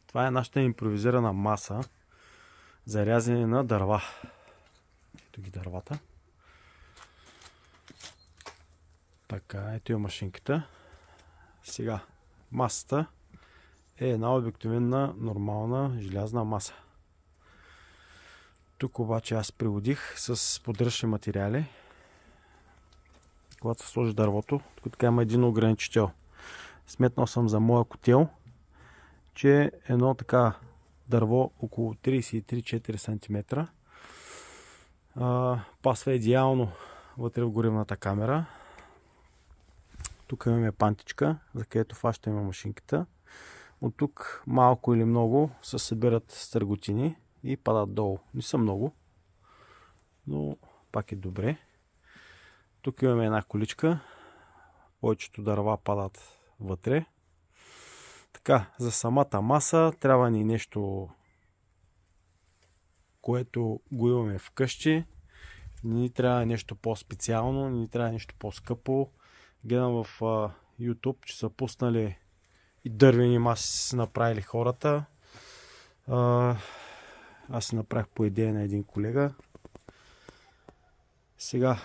Това е нашата импровизирана маса за рязане на дърва. Ето ги дървата. Така, ето е машинката. Сега, масата е една обикновена нормална желязна маса. Тук обаче аз приводих с подръчни материали. Когато се сложи дървото, тук така има един ограничител. Сметнал съм за моя котел, че едно така дърво около 33-4 см пасва идеално вътре в горивната камера. Тук имаме пантичка, за където фащаме машинката. От тук малко или много се събират стърготини и падат долу. Не са много, но пак е добре. Тук имаме една количка. Повечето дърва падат вътре. Така, за самата маса трябва ни нещо, което го имаме вкъщи. Не ни трябва нещо по-специално, не ни трябва нещо по-скъпо. Гледам в YouTube, че са пуснали и дървени маси си направили хората. Аз си направих по идея на един колега. Сега